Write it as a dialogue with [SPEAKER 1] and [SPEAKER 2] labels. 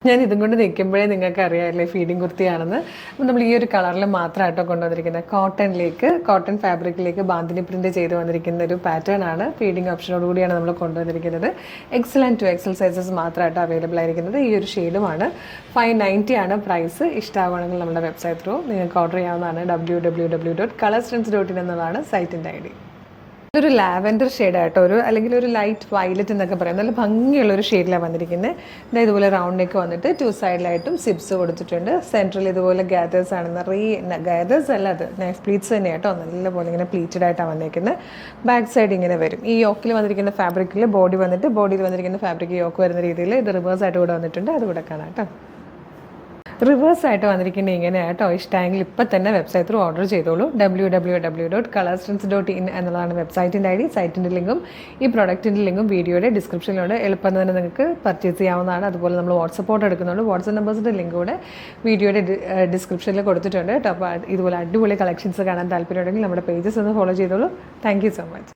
[SPEAKER 1] ഞാൻ ഇതും കൊണ്ട് നിൽക്കുമ്പോഴേ നിങ്ങൾക്ക് അറിയാമല്ലേ ഫീഡിങ് കുർത്തിയാണെന്ന്. അപ്പം നമ്മൾ ഈ ഒരു കളറിൽ മാത്രമായിട്ടോ കൊണ്ടുവന്നിരിക്കുന്നത്. കോട്ടൺ ഫാബ്രിക്കിലേക്ക് ബാന്തിനി പ്രിന്റ് ചെയ്ത് വന്നിരിക്കുന്ന ഒരു പാറ്റേൺ ആണ്. ഫീഡിങ് ഓപ്ഷനോട് കൂടിയാണ് നമ്മൾ കൊണ്ടുവന്നിരിക്കുന്നത്. XL and 2XL സൈസസ് മാത്രമായിട്ട് അവൈലബിൾ ആയിരിക്കുന്നത്. ഈ ഒരു ഷെയ്ഡുമാണ്. 590 ആണ് പ്രൈസ്. ഇഷ്ടമാവുകയാണെങ്കിൽ നമ്മുടെ വെബ്സൈറ്റ് ത്രൂ നിങ്ങൾക്ക് ഓർഡർ ചെയ്യാവുന്നതാണ്. www.colorstrends.in എന്നതാണ് സൈറ്റിൻ്റെ ID. ഇതൊരു ലാവൻഡർ ഷെയ്ഡായിട്ടോ, അല്ലെങ്കിൽ ഒരു ലൈറ്റ് വയലറ്റ് എന്നൊക്കെ പറയാം. നല്ല ഭംഗിയുള്ളൊരു ഷെയ്ഡിലാണ് വന്നിരിക്കുന്നത്. ഇതുപോലെ റൗണ്ട് നെക്ക് വന്നിട്ട് 2 സൈഡിലായിട്ടും സിബ്സ് കൊടുത്തിട്ടുണ്ട്. സെൻട്രൽ ഇതുപോലെ ഗാദേഴ്സ് ആണ്. നിറയെ ഗാദേഴ്സ് അല്ല, അത് നൈഫ് പ്ലീറ്റ്സ് തന്നെയാട്ടോ. നല്ലപോലെ ഇങ്ങനെ പ്ലീറ്റഡ് ആയിട്ടാണ് വന്നിരിക്കുന്നത്. ബാക്ക് സൈഡ് ഇങ്ങനെ വരും. ഈ യോക്കിൽ വന്നിരിക്കുന്ന ഫാബ്രിക്കിൽ ബോഡിയിൽ വന്നിരിക്കുന്ന ഫാബ്രിക് യോക്ക് വരുന്ന രീതിയിൽ ഇത് റിവേഴ്സ് ആയിട്ട് കൂടെ വന്നിട്ടുണ്ട്. അത് കൂടെ കാണാം കേട്ടോ. റിവേഴ്സ് ആയിട്ട് വന്നിരിക്കുന്നത് ഇങ്ങനെയായിട്ടോ. ഇഷ്ടമെങ്കിൽ ഇപ്പം തന്നെ വെബ്സൈറ്റ് ത്രൂ ഓർഡർ ചെയ്തോളൂ. www.colorstrends.in എന്നുള്ളതാണ് വെബ്സൈറ്റിൻ്റെ ID. സൈറ്റിൻ്റെ ലിങ്കും ഈ പ്രൊഡക്റ്റിൻ്റെ ലിങ്കും വീഡിയോയുടെ ഡിസ്ക്രിപ്ഷനിലൂടെ എളുപ്പം തന്നെ നിങ്ങൾക്ക് പർച്ചേസ് ചെയ്യാവുന്നതാണ്. അതുപോലെ നമ്മൾ വാട്സപ്പ് ഓർഡർ എടുക്കുന്നുണ്ട്. വാട്സപ്പ് നമ്പേഴ്സിൻ്റെ ലിങ്ക് കൂടെ വീഡിയോയുടെ ഡിസ്ക്രിപ്ഷനിൽ കൊടുത്തിട്ടുണ്ട് കേട്ടോ. അപ്പോൾ ഇതുപോലെ അടിപൊളി കളക്ഷൻസ് കാണാൻ താല്പര്യമുണ്ടെങ്കിൽ നമ്മുടെ പേജസ് ഒന്ന് ഫോളോ ചെയ്തോളൂ. Thank you so much.